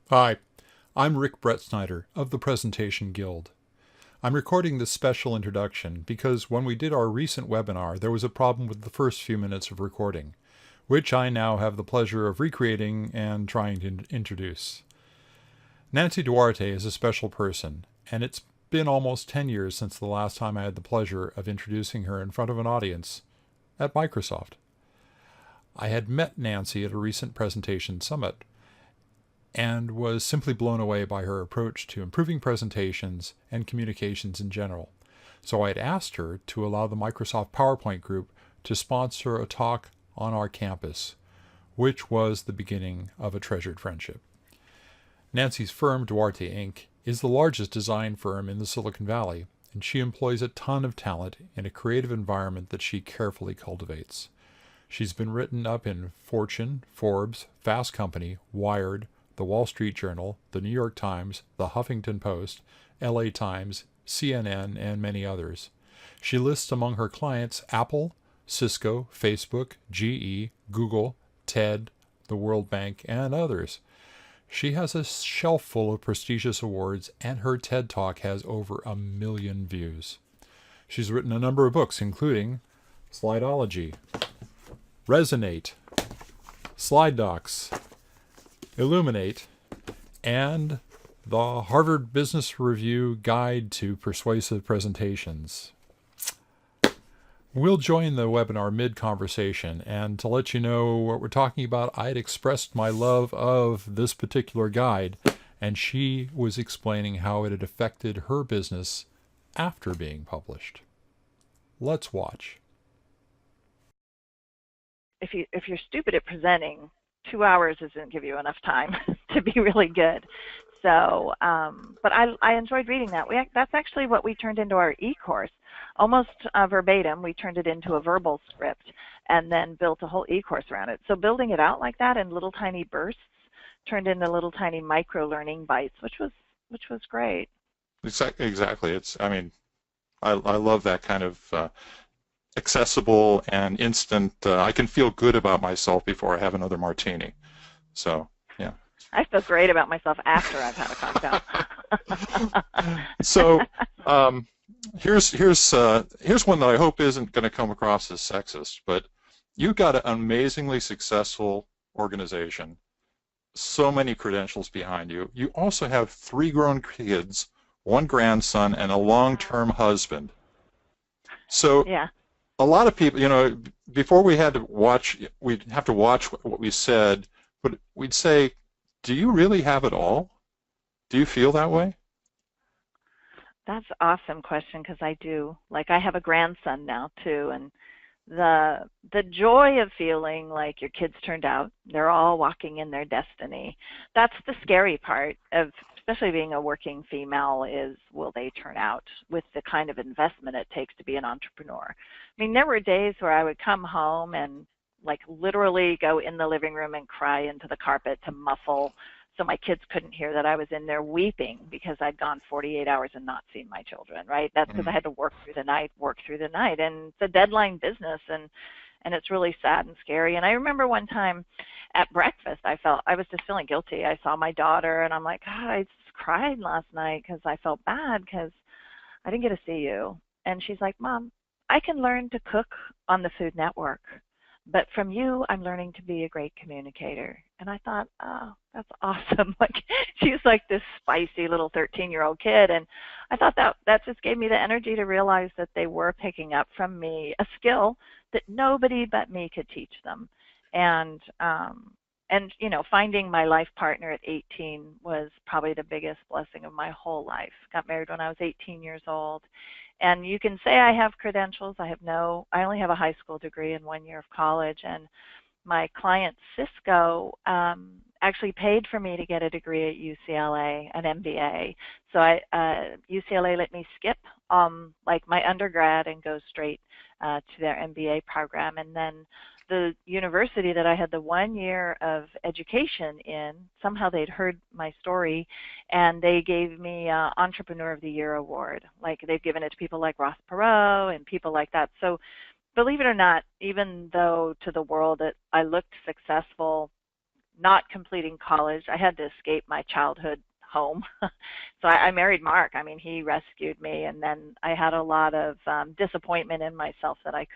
Hi, I'm Rick Brettsnyder of the Presentation Guild. I'm recording this special introduction because when we did our recent webinar, there was a problem with the first few minutes of recording, which I now have the pleasure of recreating and trying to introduce. Nancy Duarte is a special person, and it's been almost 10 years since the last time I had the pleasure of introducing her in front of an audience at Microsoft. I had met Nancy at a recent presentation summit and was simply blown away by her approach to improving presentations and communications in general. So I had asked her to allow the Microsoft PowerPoint group to sponsor a talk on our campus, which was the beginning of a treasured friendship. Nancy's firm, Duarte Inc., is the largest design firm in the Silicon Valley, and she employs a ton of talent in a creative environment that she carefully cultivates. She's been written up in Fortune, Forbes, Fast Company, Wired, the Wall Street Journal, the New York Times, the Huffington Post, LA Times, CNN, and many others. She lists among her clients Apple, Cisco, Facebook, GE, Google, TED, the World Bank, and others. She has a shelf full of prestigious awards, and her TED Talk has over 1 million views. She's written a number of books, including Slideology, Resonate, Slide Docs, Illuminate, and the Harvard Business Review Guide to Persuasive Presentations. We'll join the webinar mid-conversation, and to let you know what we're talking about, I had expressed my love of this particular guide, and she was explaining how it had affected her business after being published. Let's watch. If you're stupid at presenting, 2 hours doesn't give you enough time to be really good. So, but I enjoyed reading that. That's actually what we turned into our e-course. Almost verbatim, we turned it into a verbal script and then built a whole e-course around it. So building it out like that in little tiny bursts turned into little tiny micro-learning bites, which was great. Exactly. I love that kind of accessible and instant. I can feel good about myself before I have another martini. So, yeah. I feel great about myself after I've had a cocktail. So, here's one that I hope isn't going to come across as sexist, but you've got an amazingly successful organization, so many credentials behind you. You also have 3 grown kids, 1 grandson, and a long-term husband. So, yeah. A lot of people, before we'd have to watch what we said, but we'd say, do you really have it all? Do you feel that way? That's an awesome question, because I do. Like, I have a grandson now too, and the joy of feeling like your kids turned out, they're all walking in their destiny. That's the scary part of especially being a working female, is will they turn out with the kind of investment it takes to be an entrepreneur. I mean, there were days where I would come home and like literally go in the living room and cry into the carpet to muffle so my kids couldn't hear that I was in there weeping because I'd gone 48 hours and not seen my children, right? That's because I had to work through the night, and it's a deadline business, and it's really sad and scary. And I remember one time at breakfast, I was just feeling guilty. I saw my daughter, and I'm like, God, I just cried last night because I felt bad because I didn't get to see you. And she's like, Mom, I can learn to cook on the Food Network, but from you, I'm learning to be a great communicator. And I thought, oh, that's awesome. Like, she's like this spicy little 13-year-old kid. And I thought that just gave me the energy to realize that they were picking up from me a skill that nobody but me could teach them. And finding my life partner at 18 was probably the biggest blessing of my whole life. Got married when I was 18 years old. And you can say I have credentials. I only have a high school degree and 1 year of college. And my client Cisco actually paid for me to get a degree at UCLA, an MBA. So UCLA let me skip like my undergrad and go straight to their MBA program. And then the university that I had the 1 year of education in, somehow they'd heard my story, and they gave me Entrepreneur of the Year award. Like, they've given it to people like Ross Perot and people like that. So believe it or not, even though to the world that I looked successful, not completing college. I had to escape my childhood home. So I married Mark. I mean, he rescued me, and then I had a lot of disappointment in myself that I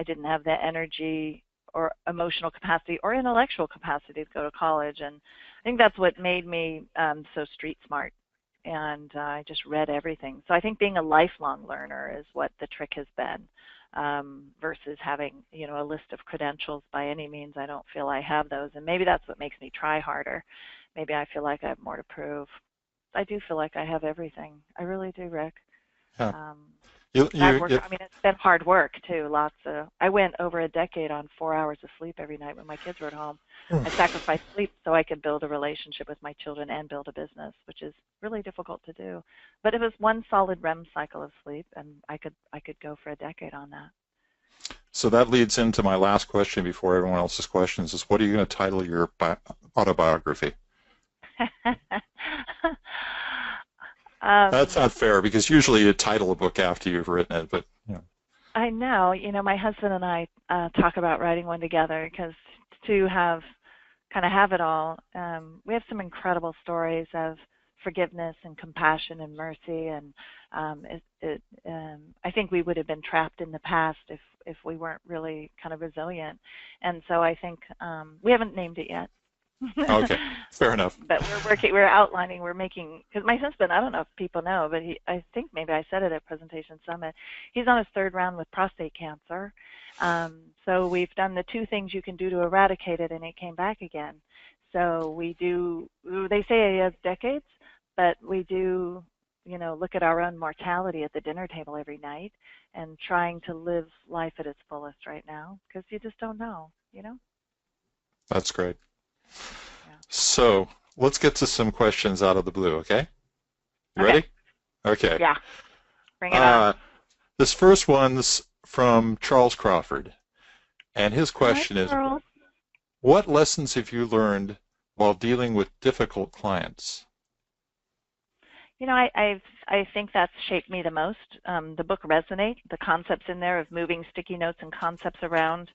didn't have the energy or emotional capacity or intellectual capacity to go to college. And I think that's what made me so street smart. And I just read everything. So I think being a lifelong learner is what the trick has been, versus having, a list of credentials. By any means, I don't feel I have those. And maybe that's what makes me try harder. Maybe I feel like I have more to prove. I do feel like I have everything. I really do, Rick. Yeah. I mean, it's been hard work too. I went over a decade on 4 hours of sleep every night when my kids were at home. I sacrificed sleep so I could build a relationship with my children and build a business, which is really difficult to do. But it was one solid REM cycle of sleep, and I could go for a decade on that. So that leads into my last question before everyone else's questions: is what are you going to title your autobiography? That's not fair, because usually you title a book after you've written it, but I know. My husband and I talk about writing one together, because to have it all, we have some incredible stories of forgiveness and compassion and mercy, and I think we would have been trapped in the past if we weren't really kind of resilient. And so I think we haven't named it yet. Okay, fair enough. But we're making, because my husband, I don't know if people know, but I think maybe I said it at Presentation Summit, he's on his 3rd round with prostate cancer. So we've done the 2 things you can do to eradicate it, and it came back again. So they say he has decades, but we do, look at our own mortality at the dinner table every night and trying to live life at its fullest right now, because you just don't know, That's great. So let's get to some questions out of the blue, okay? You ready? Okay. Yeah. Bring it on. This first one's from Charles Crawford. And his question is, what lessons have you learned while dealing with difficult clients? I think that's shaped me the most. The book Resonate, the concepts in there of moving sticky notes and concepts around,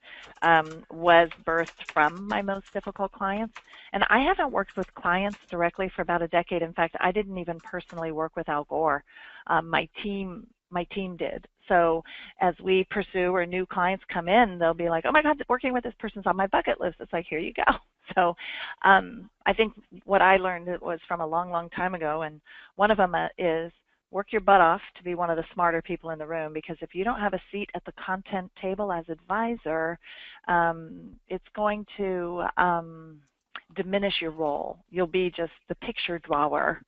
was birthed from my most difficult clients. And I haven't worked with clients directly for about a decade. In fact, I didn't even personally work with Al Gore. My team did. So as we pursue or new clients come in, they'll be like, oh my God, working with this person's on my bucket list. It's like, here you go. So I think what I learned was from a long, long time ago, and one of them is work your butt off to be one of the smarter people in the room, because if you don't have a seat at the content table as advisor, it's going to diminish your role. You'll be just the picture drawer,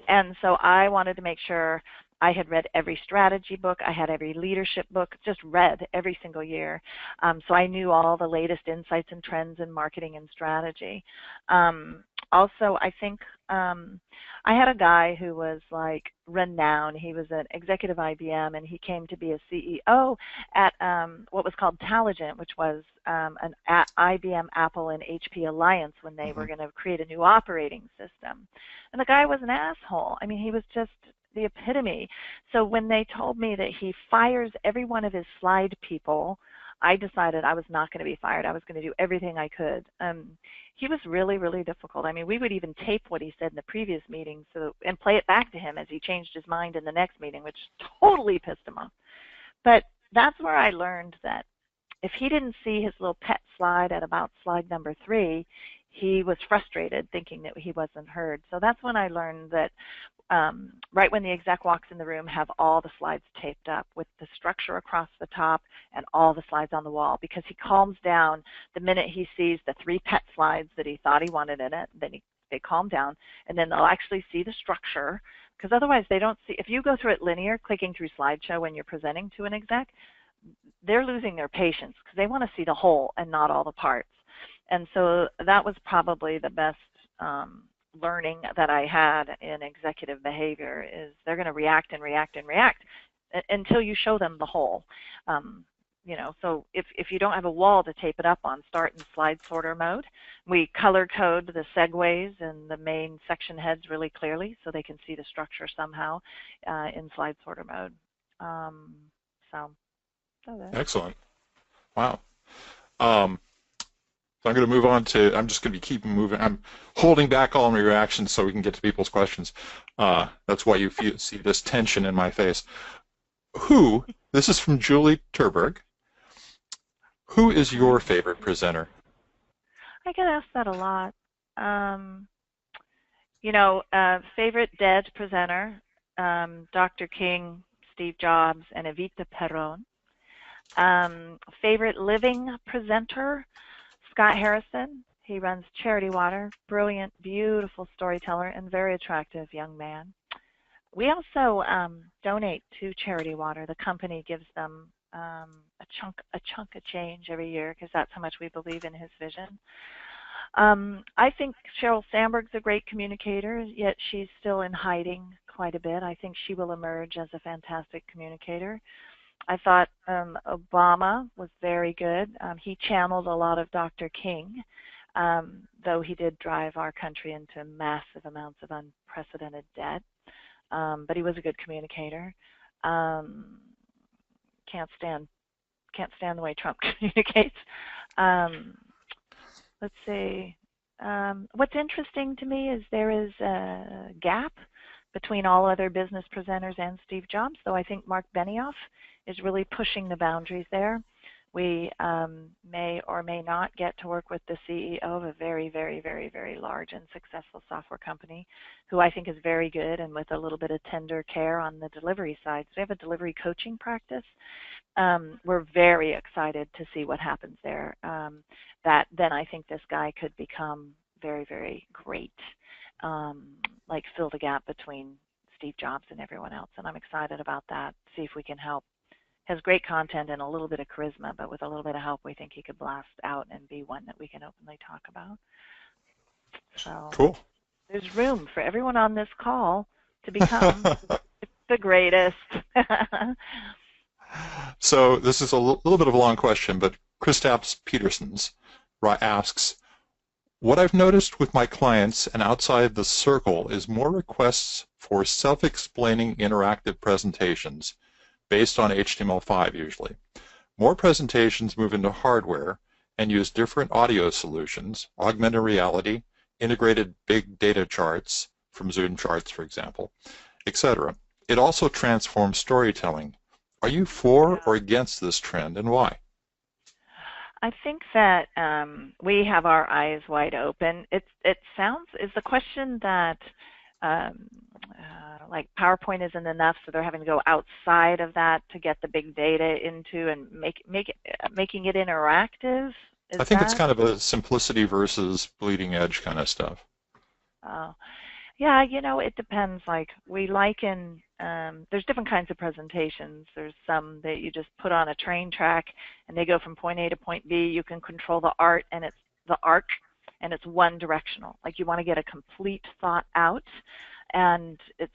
And so I wanted to make sure I had read every strategy book. I had every leadership book, just read every single year. So I knew all the latest insights and trends in marketing and strategy. Also, I think I had a guy who was like renowned. He was an executive IBM, and he came to be a CEO at what was called Taligent, which was an IBM, Apple, and HP alliance when they were going to create a new operating system. And the guy was an asshole. I mean, he was just the epitome. So when they told me that he fires every one of his slide people, I decided I was not going to be fired. I was going to do everything I could. He was really, really difficult. I mean, we would even tape what he said in the previous meeting and play it back to him as he changed his mind in the next meeting, which totally pissed him off. But that's where I learned that if he didn't see his little pet slide at about slide number 3, he was frustrated, thinking that he wasn't heard. So that's when I learned that right when the exec walks in the room, have all the slides taped up with the structure across the top and all the slides on the wall, because he calms down the minute he sees the 3 pet slides that he thought he wanted in it. Then they calm down, and then they'll actually see the structure, because otherwise they don't see. If you go through it linear, clicking through slideshow when you're presenting to an exec, they're losing their patience, because they want to see the whole and not all the parts. And so that was probably the best learning that I had in executive behavior, is they're going to react and react and react until you show them the whole. So if you don't have a wall to tape it up on, start in slide sorter mode. We color code the segues and the main section heads really clearly so they can see the structure somehow in slide sorter mode. Excellent. Wow. So I'm going to move on to, I'm just going to be keeping moving. I'm holding back all my reactions so we can get to people's questions. That's why you see this tension in my face. This is from Julie Turberg. Who is your favorite presenter? I get asked that a lot. Favorite dead presenter, Dr. King, Steve Jobs, and Evita Peron. Favorite living presenter, Scott Harrison. He runs Charity Water, brilliant, beautiful storyteller, and very attractive young man. We also donate to Charity Water. The company gives them a chunk of change every year because that's how much we believe in his vision. I think Sheryl Sandberg's a great communicator, yet she's still in hiding quite a bit. I think she will emerge as a fantastic communicator. I thought Obama was very good. He channeled a lot of Dr. King, though he did drive our country into massive amounts of unprecedented debt. But he was a good communicator. Can't stand the way Trump communicates. Let's see. What's interesting to me is there is a gap between all other business presenters and Steve Jobs, though I think Mark Benioff is really pushing the boundaries there. We may or may not get to work with the CEO of a very, very, very, very large and successful software company, who I think is very good and with a little bit of tender care on the delivery side. So we have a delivery coaching practice. We're very excited to see what happens there. Then I think this guy could become very, very great, like fill the gap between Steve Jobs and everyone else. And I'm excited about that, see if we can help. Has great content and a little bit of charisma, but with a little bit of help, we think he could blast out and be one that we can openly talk about. So cool. There's room for everyone on this call to become the greatest. So this is a little bit of a long question, but Kristaps Petersons asks, what I've noticed with my clients and outside the circle is more requests for self-explaining interactive presentations based on HTML5 usually. More presentations move into hardware and use different audio solutions, augmented reality, integrated big data charts from Zoom Charts, for example, etc. It also transforms storytelling. Are you for or against this trend, and why? I think that we have our eyes wide open. Is the question that like PowerPoint isn't enough, so they're having to go outside of that to get the big data into and making it interactive? I think it's kind of a simplicity versus bleeding edge kind of stuff. Yeah, it depends. Like we liken, there's different kinds of presentations. There's some that you just put on a train track and they go from point A to point B. You can control the arc and it's one directional. Like you want to get a complete thought out, and it's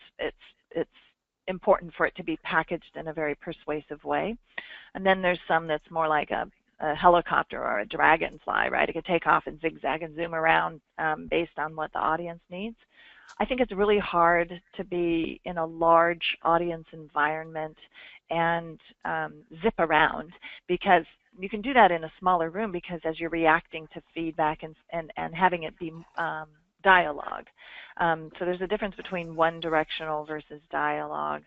important for it to be packaged in a very persuasive way. And then there's some that's more like a helicopter or a dragonfly, right? It could take off and zigzag and zoom around based on what the audience needs. I think it's really hard to be in a large audience environment and zip around, because you can do that in a smaller room because as you're reacting to feedback and having it be dialogue. So there's a difference between one directional versus dialogue.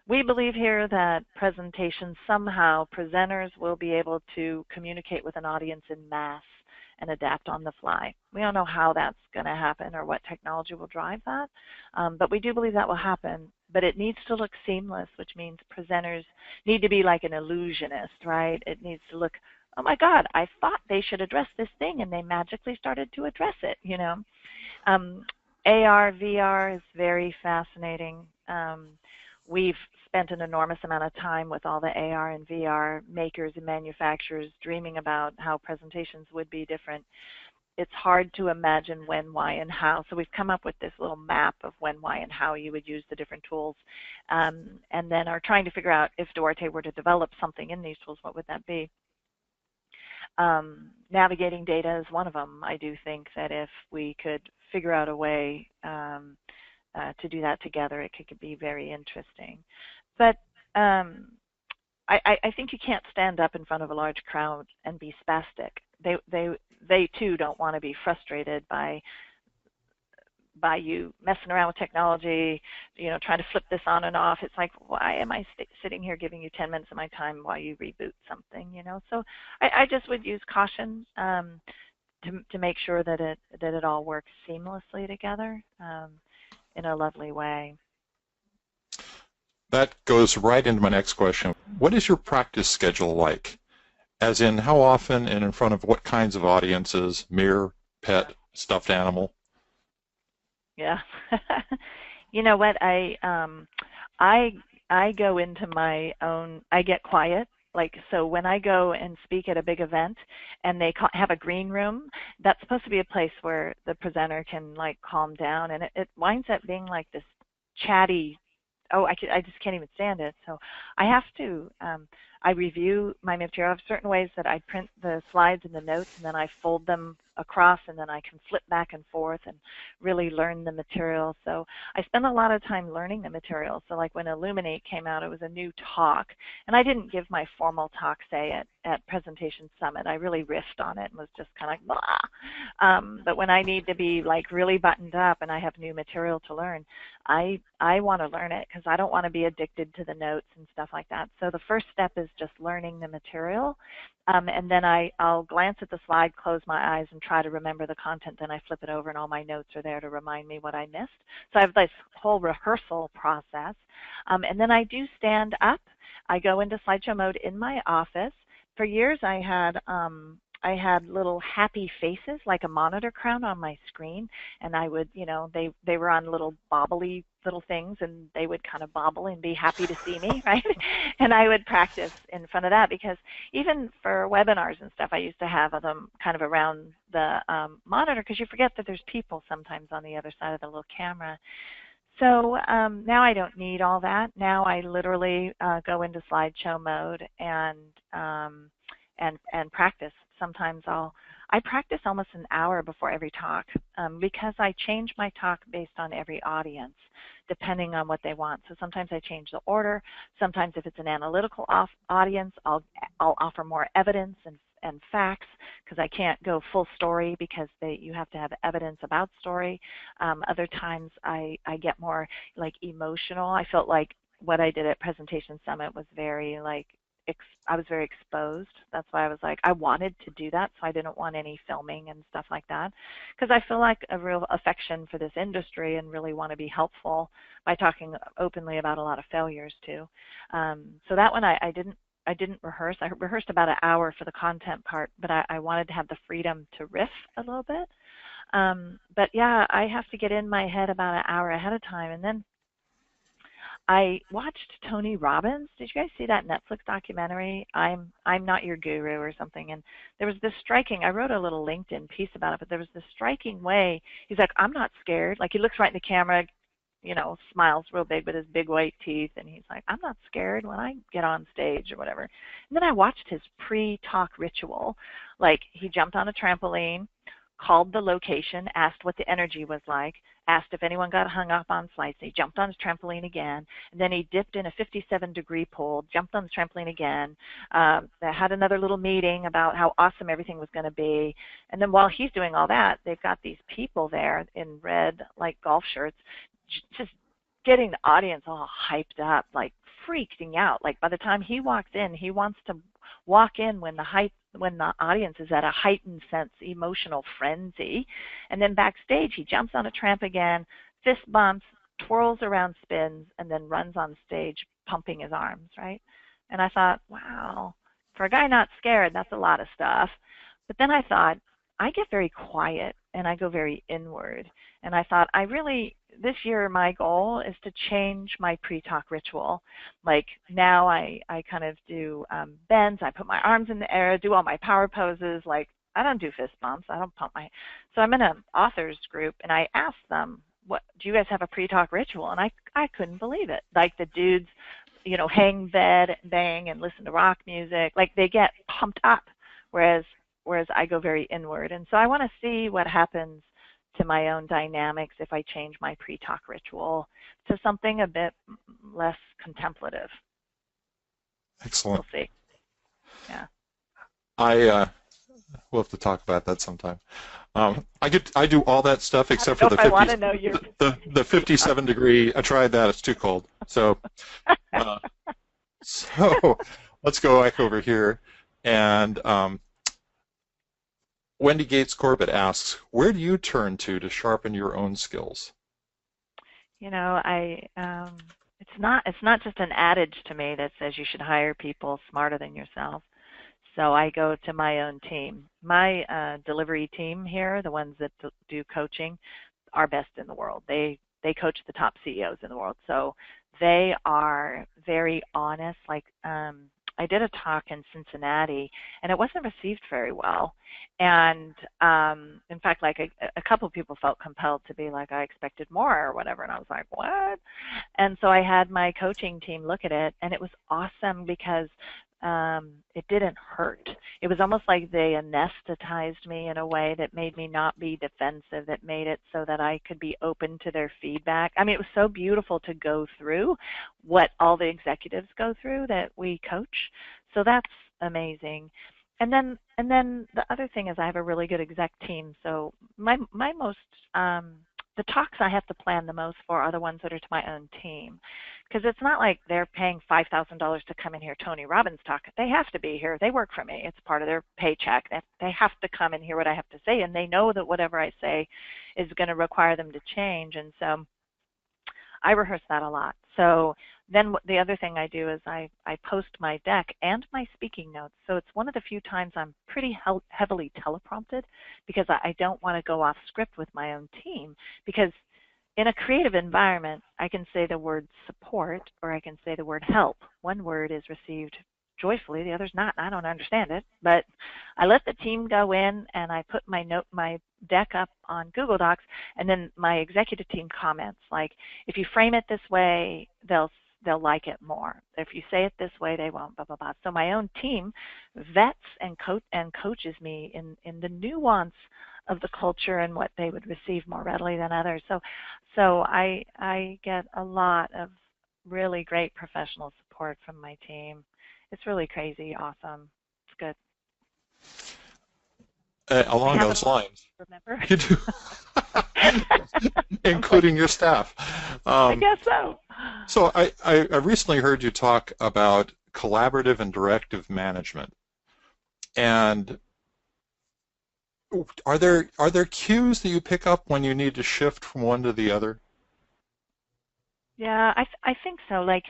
We believe here that presentations, somehow presenters will be able to communicate with an audience in mass and adapt on the fly. We don't know how that's going to happen or what technology will drive that, but we do believe that will happen. But it needs to look seamless, which means presenters need to be like an illusionist, right? It needs to look, oh my God, I thought they should address this thing, and they magically started to address it, AR, VR is very fascinating. We've spent an enormous amount of time with all the AR and VR makers and manufacturers dreaming about how presentations would be different. It's hard to imagine when, why, and how. So we've come up with this little map of when, why, and how you would use the different tools, and then are trying to figure out if Duarte were to develop something in these tools, what would that be? Navigating data is one of them. I do think that if we could figure out a way to do that together, it could be very interesting. But I think you can't stand up in front of a large crowd and be spastic. they too don't want to be frustrated by you messing around with technology, trying to flip this on and off. It's like, why am I sitting here giving you 10 minutes of my time while you reboot something, So I just would use caution to make sure that it all works seamlessly together in a lovely way. That goes right into my next question. What is your practice schedule like? As in, how often and in front of what kinds of audiences? Mirror, pet, stuffed animal? Yeah. You know what? I go into my own. I get quiet. So when I go and speak at a big event and they have a green room, that's supposed to be a place where the presenter can calm down, and it winds up being like this chatty. I just can't even stand it. So I have to. I review my material. I have certain ways that I print the slides and the notes, and then I fold them across, and then I can flip back and forth and really learn the material. So I spend a lot of time learning the material. So like when Illuminate came out, it was a new talk, and I didn't give my formal talk, say, at Presentation Summit. I really riffed on it and was just kind of blah. But when I need to be really buttoned up and I have new material to learn, I want to learn it because I don't want to be addicted to the notes and stuff like that. So the first step is just learning the material. And then I'll glance at the slide, close my eyes, and try to remember the content. Then I flip it over, and all my notes are there to remind me what I missed. So I have this whole rehearsal process. And then I do stand up. I go into slideshow mode in my office. For years, I had little happy faces, like a monitor crown on my screen, and I would, they were on little bobbly little things, and they would kind of bobble and be happy to see me, right? And I would practice in front of that, because even for webinars and stuff, I used to have them kind of around the monitor, because you forget that there's people sometimes on the other side of the little camera. So now I don't need all that. Now I literally go into slideshow mode and practice. Sometimes I practice almost an hour before every talk because I change my talk based on every audience, depending on what they want. So sometimes I change the order. Sometimes if it's an analytical audience, I'll offer more evidence and facts, because I can't go full story because you have to have evidence about story. Other times I get more emotional. I felt like what I did at Presentation Summit was very I was very exposed. That's why I was I wanted to do that, so I didn't want any filming and stuff like that, because I feel like a real affection for this industry and really want to be helpful by talking openly about a lot of failures too. So that one I didn't rehearse. I rehearsed about an hour for the content part, but I wanted to have the freedom to riff a little bit. But yeah, I have to get in my head about an hour ahead of time, and then I watched Tony Robbins. Did you guys see that Netflix documentary, I'm Not Your Guru or something? And there was this striking, I wrote a little LinkedIn piece about it, but there was this striking way. He's like, I'm not scared. He looks right in the camera, smiles real big with his big white teeth, and he's like, I'm not scared when I get on stage or whatever. And then I watched his pre-talk ritual. He jumped on a trampoline, called the location, asked what the energy was like, asked if anyone got hung up on slides. He jumped on his trampoline again, and then he dipped in a 57-degree pool, jumped on the trampoline again, they had another little meeting about how awesome everything was going to be. And then while he's doing all that, they've got these people there in red, golf shirts, just getting the audience all hyped up, freaking out. By the time he walks in, he wants to walk in when the audience is at a heightened sense, emotional frenzy. And then backstage, he jumps on a tramp again, fist bumps, twirls around, spins, and then runs on stage pumping his arms, right? And I thought, wow, for a guy not scared, that's a lot of stuff. But then I thought, I get very quiet and I go very inward. And I thought, this year my goal is to change my pre-talk ritual. Now I kind of do bends, I put my arms in the air, do all my power poses. I don't do fist bumps, I don't pump my. So I'm in an authors group, and I asked them, "What do you guys have a pre-talk ritual?" And I couldn't believe it. The dudes, hang bed, bang, and listen to rock music. They get pumped up, whereas I go very inward. And so I want to see what happens to my own dynamics if I change my pre-talk ritual to something a bit less contemplative. Excellent. We'll see. Yeah. We'll have to talk about that sometime. I do all that stuff I don't except know for if the I 50 want to know your. the 57 degree. I tried that. It's too cold. So uh, so let's go back over here. And Wendy Gates Corbett asks, where do you turn to sharpen your own skills? It's not just an adage to me that says you should hire people smarter than yourself. So I go to my own team. My delivery team here, the ones that do coaching, are best in the world. They coach the top CEOs in the world. So they are very honest. Like I did a talk in Cincinnati, and it wasn't received very well. And in fact, like a couple of people felt compelled to be like, I expected more or whatever. And I was like, what? And so I had my coaching team look at it, and it was awesome because it didn't hurt. It was almost like they anesthetized me in a way that made me not be defensive, that made it so that I could be open to their feedback. I mean, it was so beautiful to go through what all the executives go through that we coach. So that's amazing. And then the other thing is I have a really good exec team. So my most the talks I have to plan the most for are the ones that are to my own team, because it's not like they're paying $5,000 to come and hear Tony Robbins talk. They have to be here. They work for me. It's part of their paycheck. They have to come and hear what I have to say, and they know that whatever I say is going to require them to change. And so I rehearse that a lot. So then the other thing I do is I post my deck and my speaking notes. So it's one of the few times I'm pretty heavily teleprompted, because I don't want to go off script with my own team, because in a creative environment, I can say the word support or I can say the word help. One word is received joyfully, the other's not. I don't understand it, but I let the team go in and I put my deck up on Google Docs, and then my executive team comments like, if you frame it this way, they'll like it more. If you say it this way, they won't, blah, blah, blah. So my own team vets and coaches me in the nuance of the culture and what they would receive more readily than others. So I get a lot of really great professional support from my team. It's really crazy, awesome. It's good. I Along have those a lot, lines, remember? you do, I'm like, including your staff. I guess so. So I recently heard you talk about collaborative and directive management. And are there cues that you pick up when you need to shift from one to the other? Yeah, I think so. Like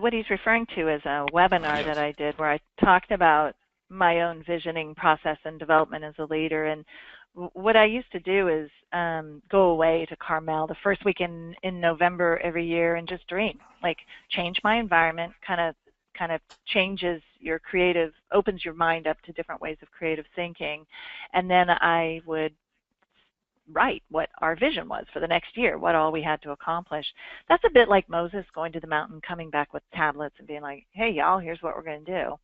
what he's referring to is a webinar that Yes. I did where I talked about my own visioning process and development as a leader. And what I used to do is go away to Carmel the first week in November every year and just dream, like change my environment, kind of changes your creative, opens your mind up to different ways of creative thinking. And then I would write what our vision was for the next year, what all we had to accomplish. That's a bit like Moses going to the mountain, coming back with tablets and being like, hey, y'all, here's what we're going to do.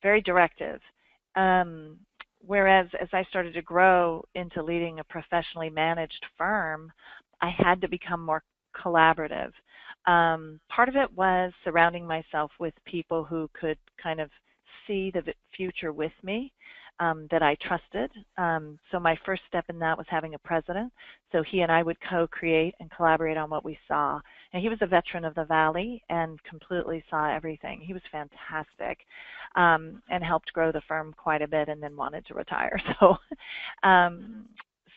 Very directive. Whereas as I started to grow into leading a professionally managed firm, I had to become more collaborative. Part of it was surrounding myself with people who could kind of see the future with me, that I trusted. So my first step in that was having a president. So he and I would co-create and collaborate on what we saw. And he was a veteran of the Valley and completely saw everything. He was fantastic, and helped grow the firm quite a bit, and then wanted to retire.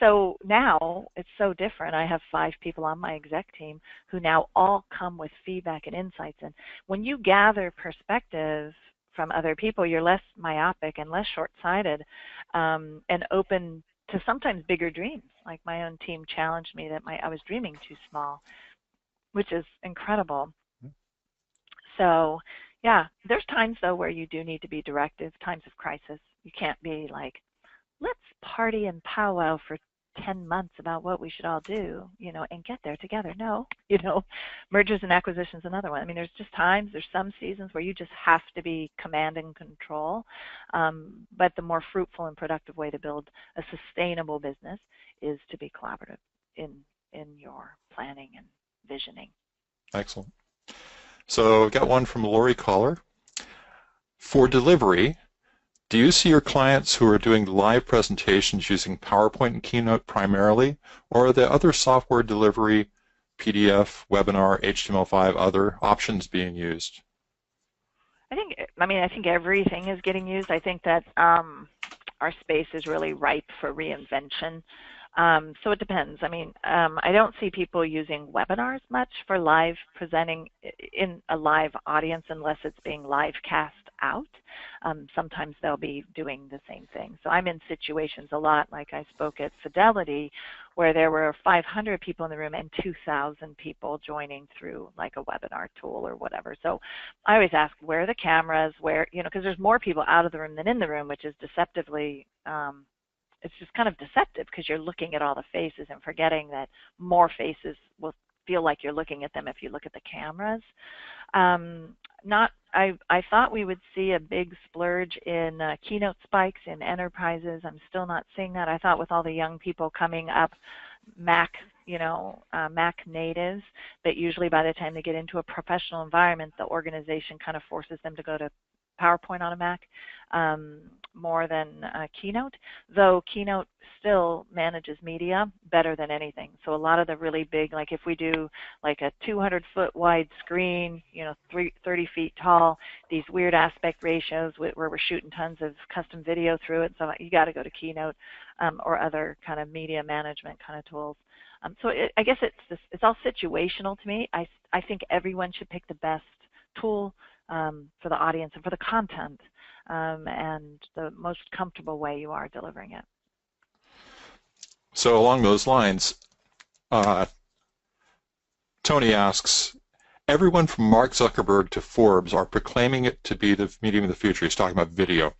So now it's so different. I have 5 people on my exec team who now all come with feedback and insights. And when you gather perspective from other people, you're less myopic and less short-sighted, and open to sometimes bigger dreams. Like my own team challenged me that I was dreaming too small, which is incredible. So yeah, there's times though where you do need to be directive, times of crisis. You can't be like, let's party and powwow for 10 months about what we should all do, and get there together. No, mergers and acquisitions, another one. I mean, there's some seasons where you just have to be command and control. But the more fruitful and productive way to build a sustainable business is to be collaborative in your planning and visioning. Excellent. So I've got one from Lori Collar. For delivery, Do you see your clients who are doing live presentations using PowerPoint and Keynote primarily, or are there other software delivery, PDF, webinar, HTML5, other options being used? I think everything is getting used. I think that our space is really ripe for reinvention. So it depends. I don't see people using webinars much for live presenting in a live audience unless it's being live cast out. Sometimes they'll be doing the same thing. So I'm in situations a lot, like I spoke at Fidelity, where there were 500 people in the room and 2,000 people joining through like a webinar tool or whatever. So I always ask, where are the cameras? Where, because there's more people out of the room than in the room, which is deceptively it's just kind of deceptive because you're looking at all the faces and forgetting that more faces will feel like you're looking at them if you look at the cameras. I thought we would see a big splurge in keynote spikes in enterprises. I'm still not seeing that. I thought with all the young people coming up, Mac natives, that usually by the time they get into a professional environment, the organization kind of forces them to go to PowerPoint on a Mac more than Keynote, though Keynote still manages media better than anything. So a lot of the really big, like if we do like a 200-foot wide screen, 30 feet tall, these weird aspect ratios where we're shooting tons of custom video through it, so you got to go to Keynote or other kind of media management kind of tools. I guess it's all situational to me. I think everyone should pick the best tool for the audience and for the content and the most comfortable way you are delivering it. So along those lines, Tony asks, everyone from Mark Zuckerberg to Forbes are proclaiming it to be the medium of the future. He's talking about video.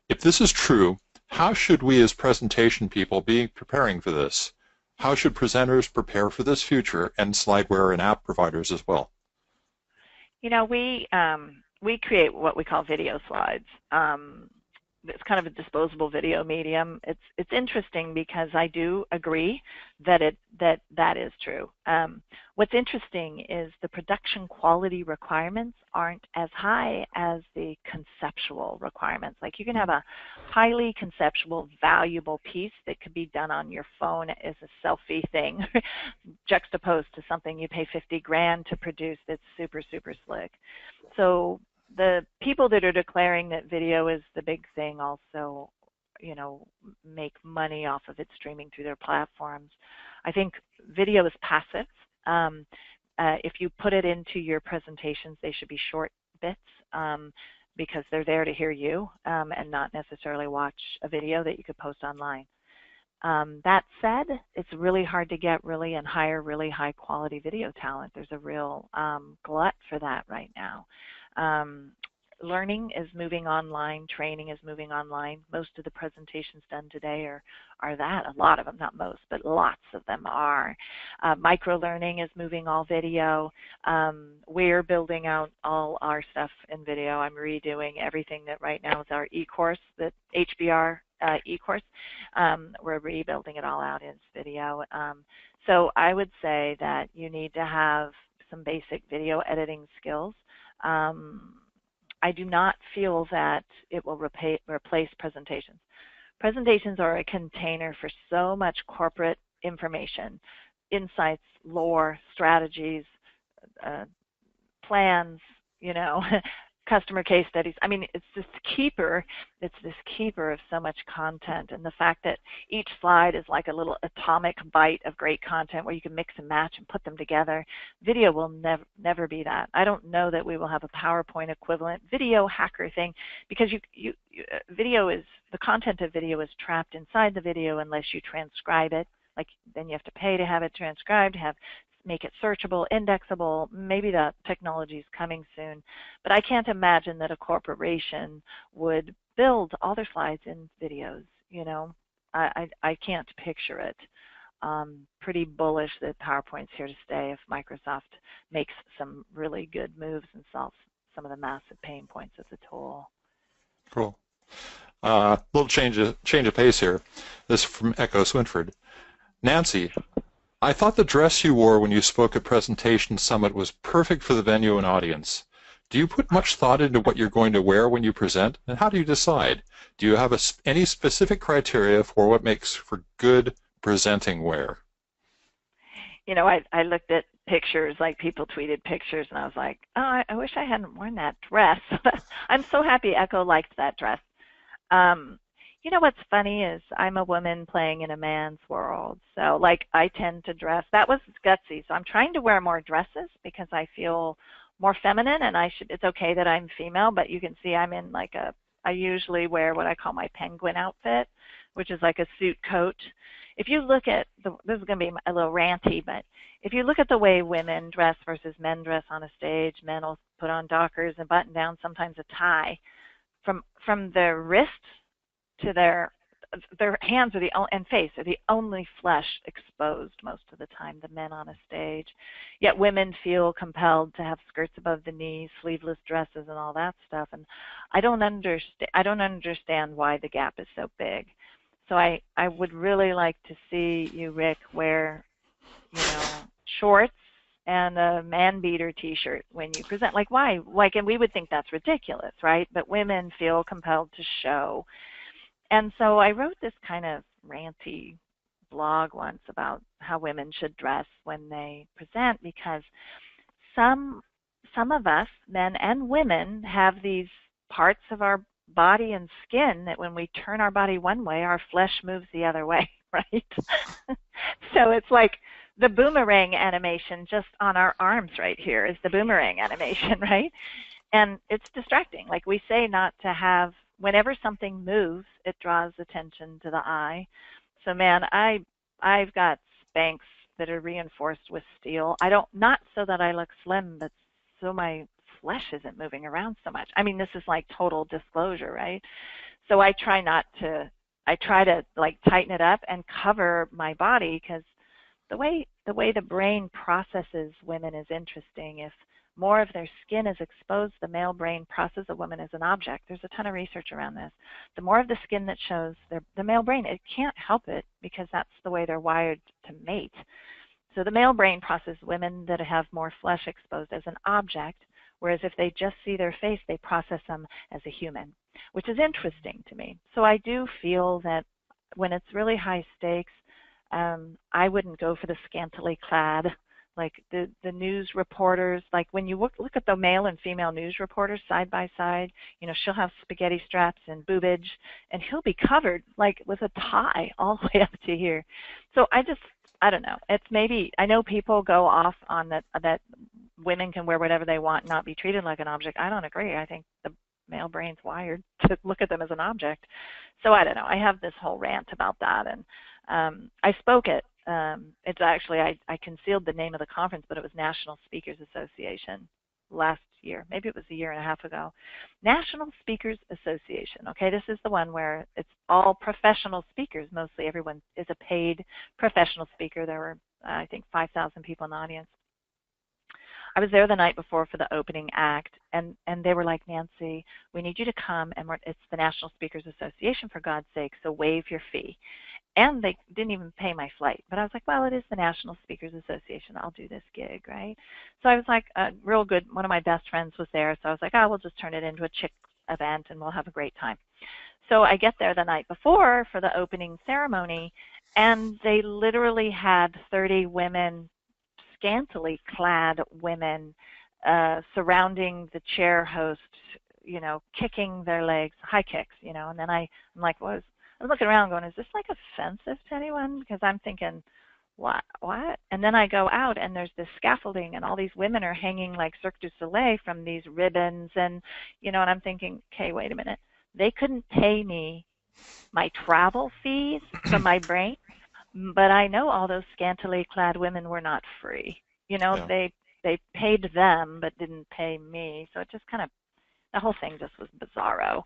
If this is true, how should we as presentation people be preparing for this? How should presenters prepare for this future, and slideware and app providers as well? We create what we call video slides. It's kind of a disposable video medium. It's interesting because I do agree that that is true. What's interesting is the production quality requirements aren't as high as the conceptual requirements. Like you can have a highly conceptual, valuable piece that could be done on your phone as a selfie thing, juxtaposed to something you pay 50 grand to produce that's super, super slick. So the people that are declaring that video is the big thing also, make money off of it streaming through their platforms. I think video is passive. If you put it into your presentations, they should be short bits because they're there to hear you and not necessarily watch a video that you could post online. That said, it's really hard to get hire really high quality video talent. There's a real glut for that right now. Learning is moving online, training is moving online. Most of the presentations done today are that. A lot of them, not most, but lots of them are. Micro-learning is moving all video. We're building out all our stuff in video. I'm redoing everything that right now is our e-course, the HBR e-course. We're rebuilding it all out as video. So I would say that you need to have some basic video editing skills. I do not feel that it will replace presentations. Presentations are a container for so much corporate information, insights, lore, strategies, plans, customer case studies. It's this keeper of so much content, and the fact that each slide is like a little atomic bite of great content where you can mix and match and put them together. Video will never be that. I don't know that we will have a PowerPoint equivalent video hacker thing, because video is, the content of video is trapped inside the video unless you transcribe it. Then you have to pay to have it transcribed, make it searchable, indexable. Maybe that technology is coming soon, but I can't imagine that a corporation would build all their slides in videos. I can't picture it. Pretty bullish that PowerPoint's here to stay if Microsoft makes some really good moves and solves some of the massive pain points of the tool. Cool. Little change of pace here. This is from Echo Swinford. Nancy, I thought the dress you wore when you spoke at Presentation Summit was perfect for the venue and audience. Do you put much thought into what you're going to wear when you present? And how do you decide? Do you have any specific criteria for what makes for good presenting wear? You know, I looked at pictures, like people tweeted pictures, and I was like, oh, I wish I hadn't worn that dress. I'm so happy Echo liked that dress. Um, you know what's funny is I'm a woman playing in a man's world. So like I tend to dress. That was gutsy. So I'm trying to wear more dresses because I feel more feminine and it's okay that I'm female, but you can see I'm in like I usually wear what I call my penguin outfit, which is like a suit coat. If you look at this is going to be a little ranty, but if you look at the way women dress versus men dress on a stage, men will put on dockers and button down, sometimes a tie. From their wrist to their hands are and face are the only flesh exposed most of the time, the men on a stage. Yet women feel compelled to have skirts above the knees, sleeveless dresses, and all that stuff. And I don't understand why the gap is so big. So I would really like to see you, Rick, wear, shorts and a man beater t-shirt when you present. Like why? Like, and we would think that's ridiculous, right? But women feel compelled to show. And so I wrote this kind of ranty blog once about how women should dress when they present, because some of us, men and women, have these parts of our body and skin that when we turn our body one way, our flesh moves the other way, right? So it's like the boomerang animation just on our arms right here is the boomerang animation, right? And it's distracting. Like we say not to have, whenever something moves, it draws attention to the eye. So man, I've got Spanx that are reinforced with steel. Not so that I look slim, but so my flesh isn't moving around so much. I mean, this is like total disclosure, right? So I try to like tighten it up and cover my body, because the way the brain processes women is interesting. If more of their skin is exposed, the male brain processes a woman as an object. There's a ton of research around this. The more of the skin that shows, the male brain, it can't help it because that's the way they're wired to mate. So the male brain processes women that have more flesh exposed as an object, whereas if they just see their face, they process them as a human, which is interesting to me. So I do feel that when it's really high stakes, I wouldn't go for the scantily clad, like the news reporters. Like when you look at the male and female news reporters side by side, she'll have spaghetti straps and boobage, and he'll be covered like with a tie all the way up to here. So I don't know. It's maybe, I know people go off on that women can wear whatever they want, not be treated like an object. I don't agree. I think the male brain's wired to look at them as an object. So I don't know. I have this whole rant about that, and I spoke at, it's actually, I concealed the name of the conference, but it was National Speakers Association last year. Maybe it was a year and a half ago. National Speakers Association. Okay, this is the one where it's all professional speakers. Mostly everyone is a paid professional speaker. There were, I think, 5,000 people in the audience. I was there the night before for the opening act, and they were like, Nancy, we need you to come, and it's the National Speakers Association, for God's sake, so waive your fee. And they didn't even pay my flight. But I was like, well, it is the National Speakers Association. I'll do this gig, right? So I was like, real good. One of my best friends was there. So I was like, we'll just turn it into a chick event and we'll have a great time. So I get there the night before for the opening ceremony, and they literally had 30 women, scantily clad women, surrounding the chair host, kicking their legs, high kicks, and then I'm like, I'm looking around going, is this like offensive to anyone? Because I'm thinking, what? And then I go out and there's this scaffolding and all these women are hanging like Cirque du Soleil from these ribbons, and, and I'm thinking, okay, wait a minute. They couldn't pay me my travel fees from my brain, but I know all those scantily clad women were not free. Yeah. They paid them but didn't pay me. So it just kind of, the whole thing just was bizarro.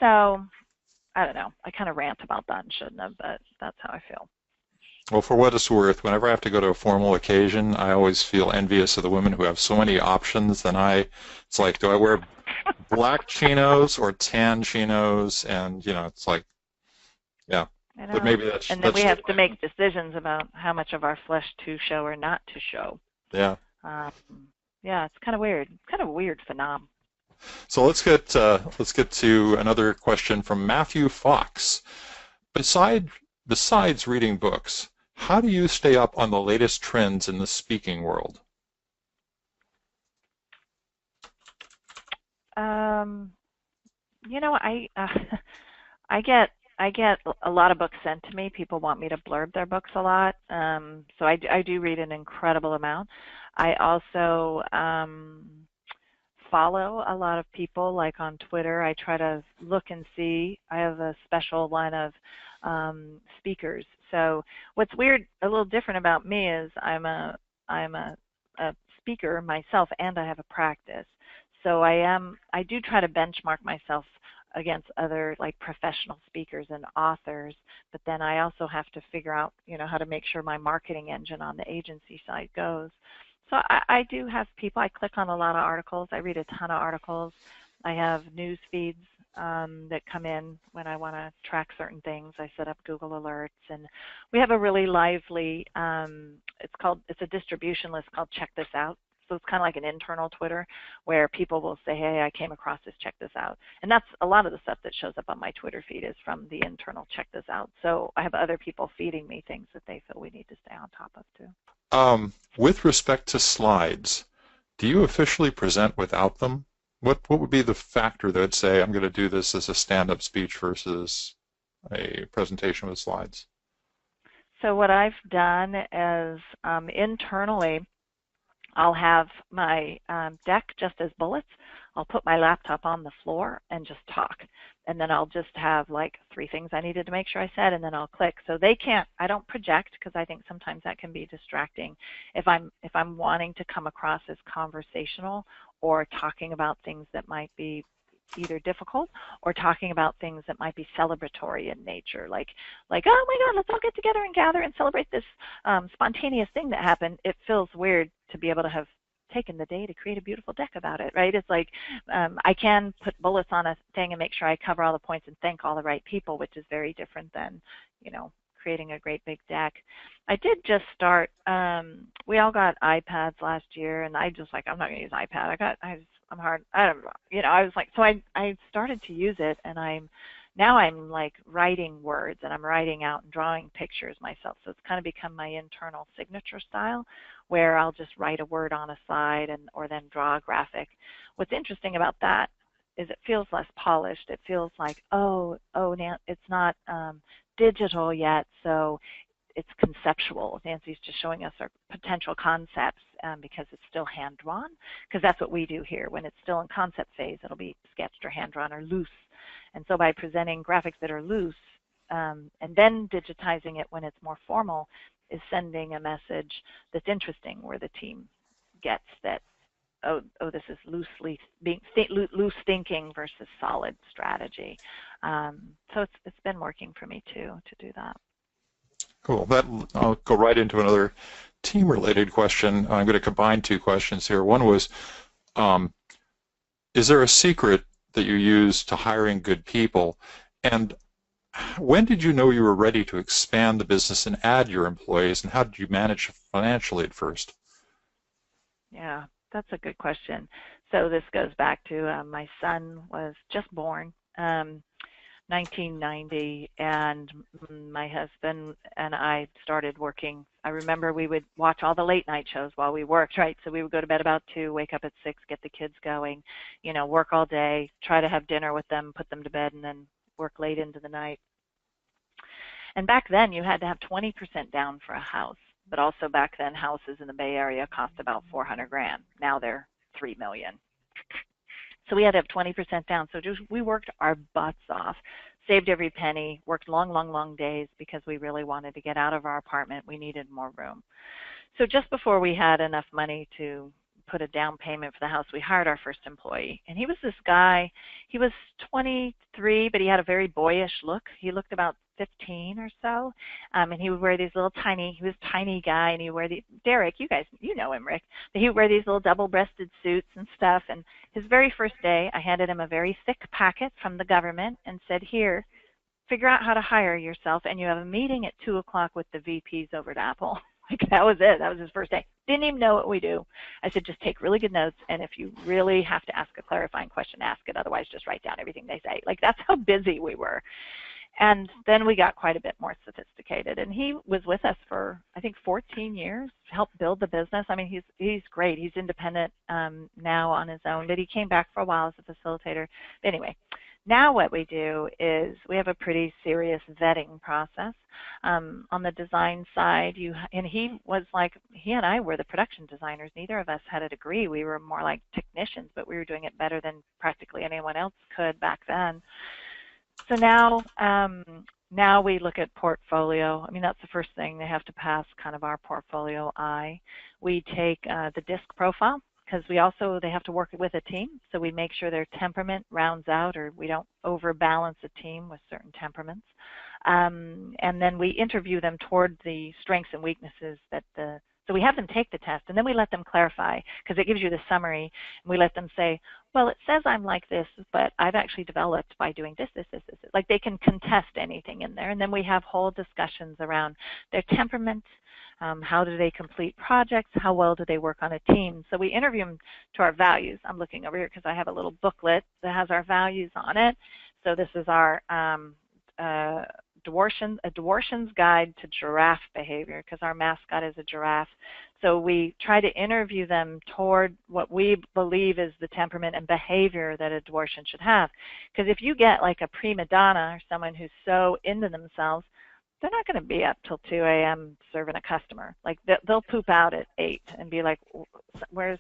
So I don't know. I kind of rant about that and shouldn't have, but that's how I feel. Well, for what it's worth, whenever I have to go to a formal occasion, I always feel envious of the women who have so many options than I. It's like, do I wear black chinos or tan chinos? And, it's like, yeah. But maybe that's... And then we have to make decisions about how much of our flesh to show or not to show. Yeah. Yeah, it's kind of weird. Kind of a weird phenomenon. So let's get to another question from Matthew Fox. Besides reading books, how do you stay up on the latest trends in the speaking world? You know, I get a lot of books sent to me. People want me to blurb their books a lot, so I do read an incredible amount. I also follow a lot of people, like on Twitter. I try to look and see. I have a special line of speakers. So what's weird, a little different about me is I'm a speaker myself, and I have a practice. So I do try to benchmark myself against other like professional speakers and authors, but then I also have to figure out, how to make sure my marketing engine on the agency side goes. So I do have people. I click on a lot of articles. I read a ton of articles. I have news feeds that come in when I want to track certain things. I set up Google Alerts, and we have a really lively, it's a distribution list called Check This Out. So it's kind of like an internal Twitter where people will say, hey, I came across this, check this out. And that's a lot of the stuff that shows up on my Twitter feed is from the internal Check This Out. So I have other people feeding me things that they feel we need to stay on top of too. With respect to slides, do you officially present without them? What would be the factor that would say I'm going to do this as a stand-up speech versus a presentation with slides? So what I've done is internally, I'll have my deck just as bullets. I'll put my laptop on the floor and just talk. And then I'll just have like 3 things I needed to make sure I said, and then I'll click. So I don't project, because I think sometimes that can be distracting. If I'm wanting to come across as conversational or talking about things that might be either difficult or talking about things that might be celebratory in nature, like oh my God, let's all get together and gather and celebrate this spontaneous thing that happened. It feels weird to be able to have taken the day to create a beautiful deck about it, right? It's like I can put bullets on a thing and make sure I cover all the points and thank all the right people, which is very different than, creating a great big deck. I did just start, we all got iPads last year, and I just I'm not going to use iPad. I'm hard, I don't know, I was like, so I started to use it, and now I'm like writing words, and I'm writing out and drawing pictures myself. So it's kind of become my internal signature style, where I'll just write a word on a slide or then draw a graphic. What's interesting about that is it feels less polished. It feels like, it's not digital yet, so it's conceptual. Nancy's just showing us our potential concepts because it's still hand-drawn, because that's what we do here. When it's still in concept phase, it'll be sketched or hand-drawn or loose. And so by presenting graphics that are loose and then digitizing it when it's more formal is sending a message that's interesting, where the team gets that, this is loose thinking versus solid strategy. So it's been working for me too to do that. Cool. I'll go right into another team-related question. I'm going to combine 2 questions here. One was, is there a secret that you use to hiring good people? And when did you know you were ready to expand the business and add your employees, and how did you manage financially at first? Yeah, that's a good question. So this goes back to my son was just born, 1990, and my husband and I started working. I remember we would watch all the late night shows while we worked, right? So we would go to bed about 2, wake up at 6, get the kids going, work all day, try to have dinner with them, put them to bed, and then work late into the night. And back then you had to have 20% down for a house, but also back then houses in the Bay Area cost about $400,000. Now they're $3 million. So we had to have 20% down. So we worked our butts off, saved every penny, worked long, long, long days because we really wanted to get out of our apartment. We needed more room. So just before we had enough money to put a down payment for the house, we hired our first employee. And he was this guy, he was 23, but he had a very boyish look. He looked about 15 or so, and he would wear these he was a tiny guy, and he would wear Derek, you know him, Rick, but he would wear these little double-breasted suits and stuff. And his very first day, I handed him a very thick packet from the government and said, here, figure out how to hire yourself, and you have a meeting at 2 o'clock with the VPs over at Apple. Like that was it. That was his first day. Didn't even know what we do. I said, just take really good notes, and if you really have to ask a clarifying question, ask it. Otherwise, just write down everything they say. Like that's how busy we were. And then we got quite a bit more sophisticated. And he was with us for, I think, 14 years, helped build the business. I mean, he's great. He's independent now on his own, but he came back for a while as a facilitator. But anyway, now what we do is we have a pretty serious vetting process. On the design side, he and I were the production designers. Neither of us had a degree. We were more like technicians, but we were doing it better than practically anyone else could back then. So now we look at portfolio. I mean, that's the first thing. They have to pass kind of our portfolio eye. We take the DISC profile, because they have to work with a team. So we make sure their temperament rounds out, or we don't overbalance a team with certain temperaments. And then we interview them toward the strengths and weaknesses so we have them take the test, and then we let them clarify, because it gives you the summary, and we let them say, well, it says I'm like this, but I've actually developed by doing this. Like they can contest anything in there, and then we have whole discussions around their temperament, how do they complete projects, how well do they work on a team. So we interview them to our values. I'm looking over here because I have a little booklet that has our values on it. So this is our Dworshan's Guide to Giraffe Behavior, because our mascot is a giraffe. So we try to interview them toward what we believe is the temperament and behavior that a Dworshan should have. Because if you get like a prima donna or someone who's so into themselves, they're not going to be up till 2 a.m. serving a customer. Like they'll poop out at 8 and be like, where's,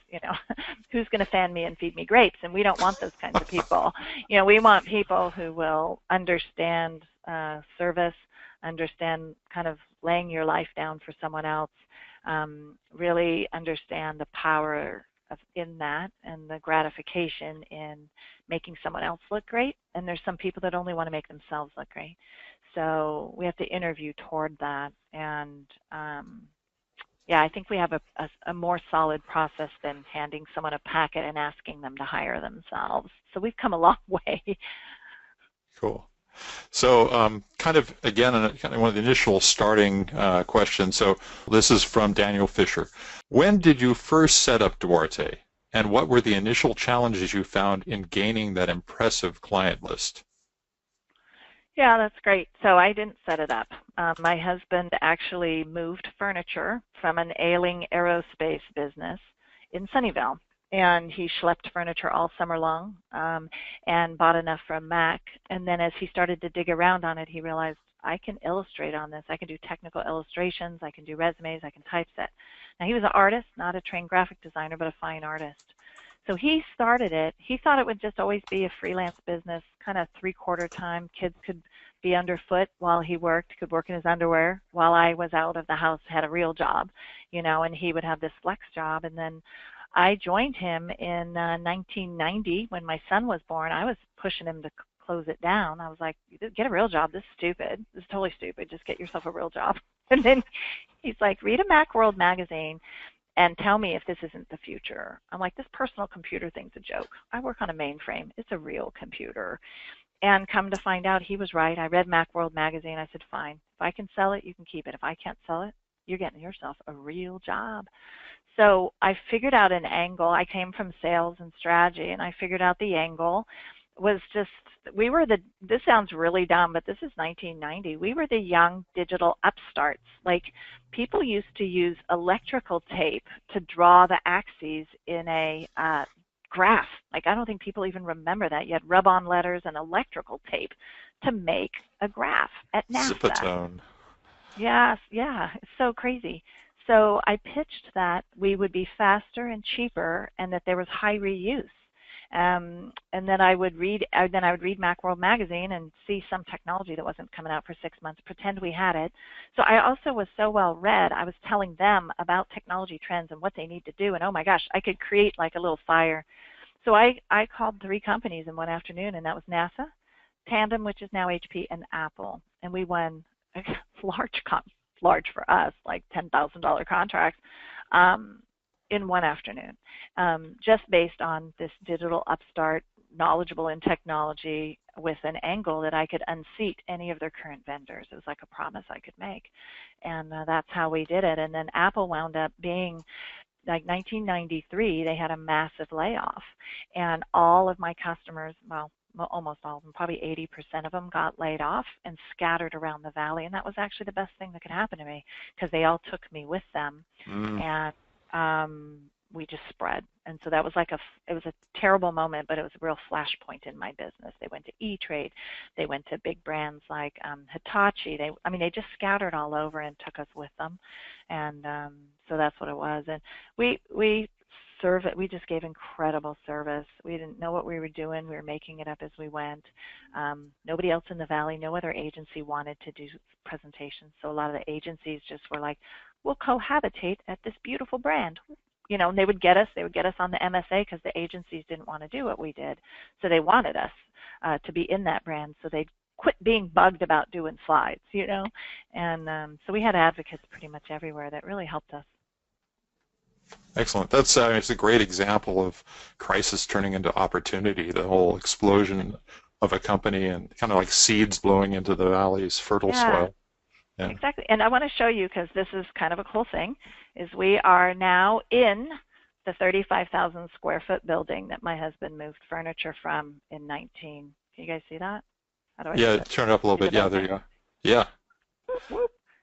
who's going to fan me and feed me grapes? And we don't want those kinds of people. We want people who will understand service, understand kind of laying your life down for someone else, really understand the power in that and the gratification in making someone else look great. And there's some people that only want to make themselves look great. So we have to interview toward that. And I think we have a more solid process than handing someone a packet and asking them to hire themselves. So we've come a long way. Cool. So kind of, again, kind of one of the initial starting questions. So this is from Daniel Fisher. When did you first set up Duarte, and what were the initial challenges you found in gaining that impressive client list? Yeah, that's great. So I didn't set it up. My husband actually moved furniture from an ailing aerospace business in Sunnyvale. And he schlepped furniture all summer long and bought enough from Mac. And then as he started to dig around on it, he realized, I can illustrate on this. I can do technical illustrations. I can do resumes. I can typeset. Now, he was an artist, not a trained graphic designer, but a fine artist. So he started it. He thought it would just always be a freelance business, kind of 3/4 time. Kids could be underfoot while he worked, could work in his underwear while I was out of the house, had a real job, and he would have this flex job. And then I joined him in 1990 when my son was born. I was pushing him to close it down. I was like, get a real job. This is stupid. This is totally stupid. Just get yourself a real job. And then he's like, read a Macworld magazine and tell me if this isn't the future. I'm like, this personal computer thing's a joke. I work on a mainframe. It's a real computer. And come to find out, he was right. I read Macworld magazine. I said, fine. If I can sell it, you can keep it. If I can't sell it, you're getting yourself a real job. So I figured out an angle. I came from sales and strategy, and I figured out the angle was just, this sounds really dumb, but this is 1990. We were the young digital upstarts. Like, people used to use electrical tape to draw the axes in a graph. Like, I don't think people even remember that. You had rub-on letters and electrical tape to make a graph at NASA. Zipatone. Yes, yeah, it's so crazy. So I pitched that we would be faster and cheaper, and that there was high reuse. And then I would read Macworld magazine and see some technology that wasn't coming out for 6 months, pretend we had it. So I also was so well read, I was telling them about technology trends and what they need to do, and oh my gosh, I could create like a little fire. So I called 3 companies in one afternoon, and that was NASA, Tandem, which is now HP, and Apple. And we won large for us, like $10,000 contracts in one afternoon, just based on this digital upstart knowledgeable in technology with an angle that I could unseat any of their current vendors. It was like a promise I could make. And that's how we did it. And then Apple wound up being, like 1993, they had a massive layoff. And all of my customers, well, almost all of them, probably 80% of them got laid off and scattered around the valley. And that was actually the best thing that could happen to me, because they all took me with them. And we just spread. And so that was like it was a terrible moment, but it was a real flashpoint in my business. They went to E-Trade. They went to big brands like Hitachi. They just scattered all over and took us with them. And so that's what it was. And we just gave incredible service. We didn't know what we were doing. We were making it up as we went. Nobody else in the valley, no other agency wanted to do presentations. So a lot of the agencies just were like, we'll cohabitate at this beautiful brand. You know, and they would get us on the MSA, because the agencies didn't want to do what we did. So they wanted us to be in that brand. So they'd quit being bugged about doing slides, you know. And so we had advocates pretty much everywhere that really helped us. Excellent. That's it's a great example of crisis turning into opportunity, the whole explosion of a company, and kind of like seeds blowing into the valley's fertile soil. Yeah. Exactly. And I want to show you, because this is kind of a cool thing, is we are now in the 35,000 square foot building that my husband moved furniture from in 19. Can you guys see that? How do I Yeah, turn it up a little bit. Yeah, there you go. Yeah.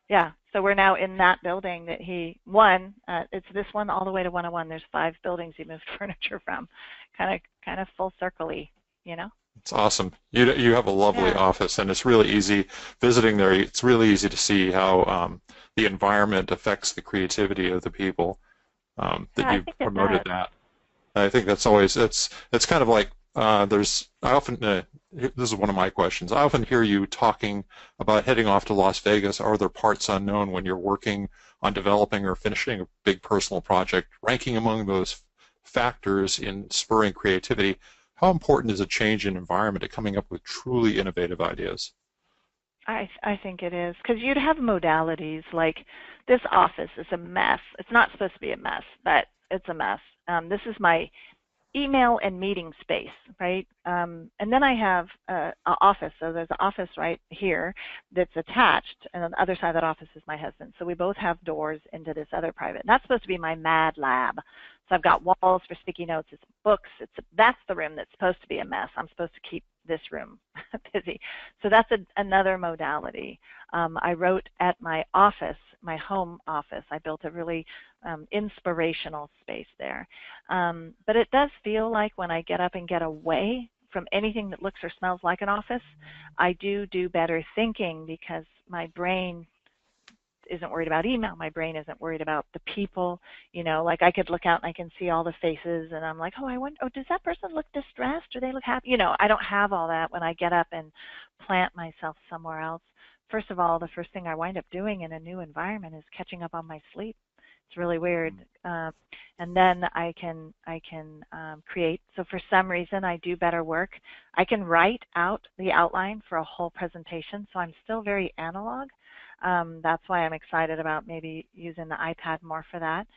Yeah. So we're now in that building that he won. It's this one all the way to 101. There's 5 buildings he moved furniture from. Kind of full circle-y, you know? It's awesome. You have a lovely office, and it's really easy visiting there. It's really easy to see how the environment affects the creativity of the people that you've promoted that. I think that's always it's kind of like this is one of my questions. I often hear you talking about heading off to Las Vegas or other parts unknown when you're working on developing or finishing a big personal project. Ranking among those factors in spurring creativity, how important is a change in environment to coming up with truly innovative ideas? I think it is, because you'd have modalities like this office is a mess. It's not supposed to be a mess, but it's a mess. This is my email and meeting space, right? And then I have an office. So there's an office right here that's attached, and on the other side of that office is my husband. So we both have doors into this other private. And that's supposed to be my mad lab. So I've got walls for sticky notes. It's books. That's the room that's supposed to be a mess. I'm supposed to keep this room busy. So that's another modality. I wrote at my office, my home office. I built a really inspirational space there. But it does feel like when I get up and get away from anything that looks or smells like an office, I do better thinking, because my brain isn't worried about email. My brain isn't worried about the people. You know, like I could look out and I can see all the faces, and I'm like, does that person look distressed? Do they look happy? You know, I don't have all that when I get up and plant myself somewhere else. First of all, the first thing I wind up doing in a new environment is catching up on my sleep. It's really weird. And then I can create. So for some reason, I do better work. I can write out the outline for a whole presentation, so I'm still very analog. That's why I'm excited about maybe using the iPad more for that.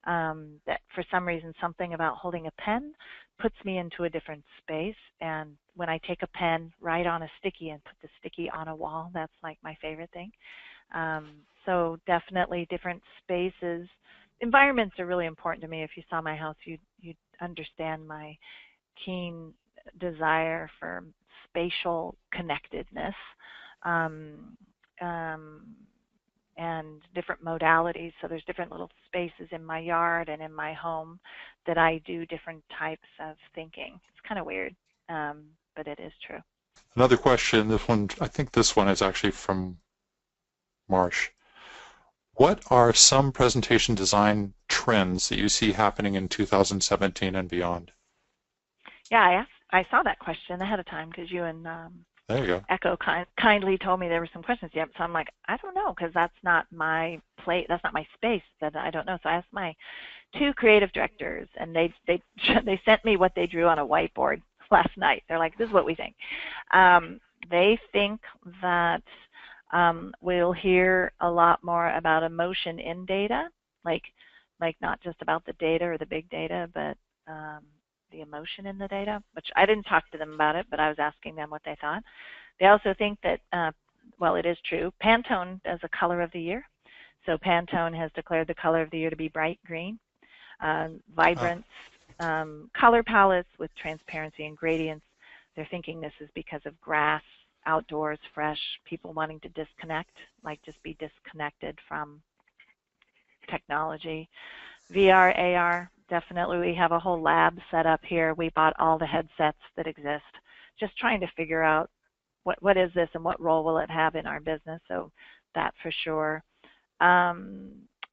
That for some reason, something about holding a pen puts me into a different space. And when I take a pen, write on a sticky and put the sticky on a wall, that's like my favorite thing. So definitely different spaces. Environments are really important to me. If you saw my house, you'd understand my keen desire for spatial connectedness. And different modalities. So there's different little spaces in my yard and in my home that I do different types of thinking. It's kind of weird, but it is true. Another question, I think this one is actually from Marsh. What are some presentation design trends that you see happening in 2017 and beyond? Yeah, I saw that question ahead of time, because you and there you go. Echo kindly told me there were some questions. Yep. So I'm like, I don't know, because that's not my plate. That's not my space. That I don't know. So I asked my 2 creative directors, and they sent me what they drew on a whiteboard last night. They're like, this is what we think. They think that we'll hear a lot more about emotion in data, like not just about the data or the big data, but the emotion in the data, which I didn't talk to them about it, but I was asking them what they thought. They also think that, well, it is true, Pantone does a color of the year. So Pantone has declared the color of the year to be bright green. Vibrant color palettes with transparency and gradients. They're thinking this is because of grass, outdoors, fresh, people wanting to disconnect, like just be disconnected from technology. VR, AR, definitely. We have a whole lab set up here. We bought all the headsets that exist, just trying to figure out what is this and what role will it have in our business. So that for sure.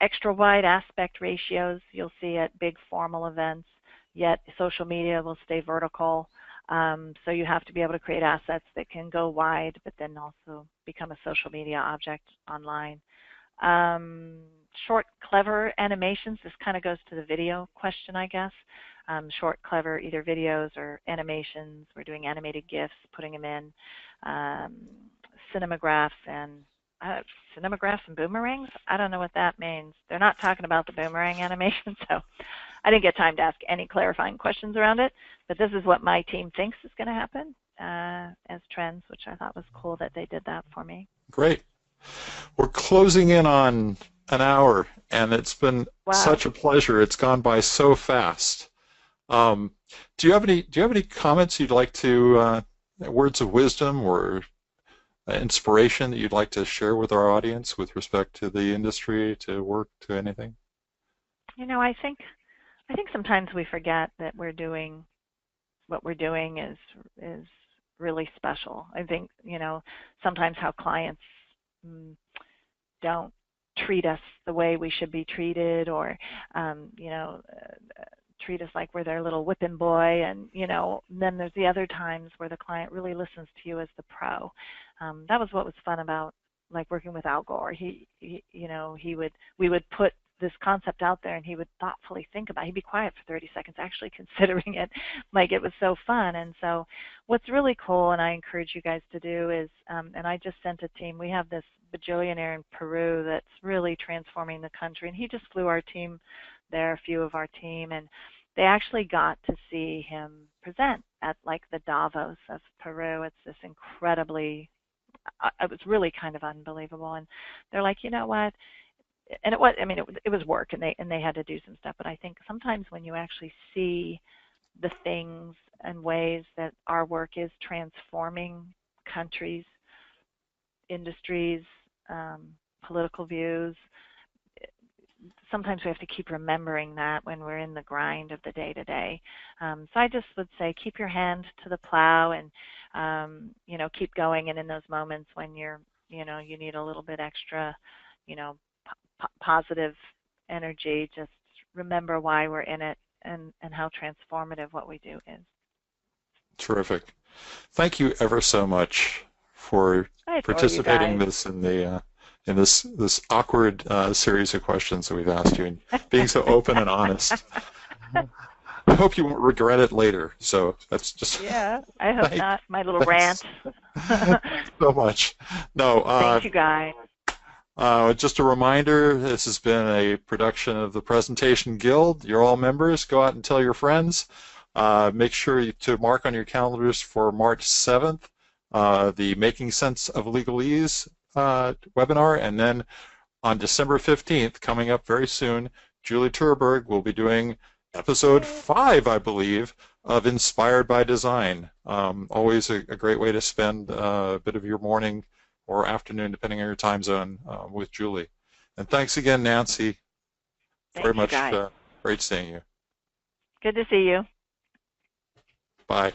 Extra wide aspect ratios you'll see at big formal events, yet social media will stay vertical. So you have to be able to create assets that can go wide, but then also become a social media object online. Short, clever animations. This kind of goes to the video question, I guess. Short, clever, either videos or animations. We're doing animated GIFs, putting them in. Cinemagraphs and boomerangs. I don't know what that means. They're not talking about the boomerang animation, so I didn't get time to ask any clarifying questions around it. But this is what my team thinks is going to happen as trends, which I thought was cool that they did that for me. Great. We're closing in on an hour, and it's been such a pleasure. It's gone by so fast. Do you have any comments you'd like to, words of wisdom or inspiration that you'd like to share with our audience with respect to the industry, to work, to anything? You know, I think sometimes we forget that what we're doing is really special. I think, you know, sometimes how clients don't treat us the way we should be treated, or you know, treat us like we're their little whipping boy, and you know, then there's the other times where the client really listens to you as the pro. That was what was fun about like working with Al Gore. He you know, we would put this concept out there and he would thoughtfully think about it. He'd be quiet for 30 seconds actually considering it. Like, it was so fun. And so what's really cool, and I encourage you guys to do, is and I just sent a team, we have this bajillionaire in Peru that's really transforming the country, and he just flew our team there, a few of our team, and they actually got to see him present at like the Davos of Peru. It's this incredibly, it was really kind of unbelievable. And they're like, you know what? And it was, I mean, it was work, and they had to do some stuff. But I think sometimes when you actually see the things and ways that our work is transforming countries, industries, political views, sometimes we have to keep remembering that when we're in the grind of the day-to-day. So I just would say keep your hand to the plow, and you know, keep going. And in those moments when you're, you know, you need a little bit extra, you know, positive energy, just remember why we're in it and how transformative what we do is. Terrific. Thank you ever so much for participating in this awkward series of questions that we've asked you, and being so open and honest. I hope you won't regret it later. So that's just I hope not. My little rant. Thanks so much. No. Thank you, guys. Just a reminder, this has been a production of the Presentation Guild. You're all members. Go out and tell your friends. Make sure to mark on your calendars for March 7th, the Making Sense of Legalese webinar. And then on December 15th, coming up very soon, Julie Turberg will be doing episode 5, I believe, of Inspired by Design. Always a great way to spend a bit of your morning or afternoon, depending on your time zone, with Julie. And thanks again, Nancy. Very much. Great seeing you. Good to see you. Bye.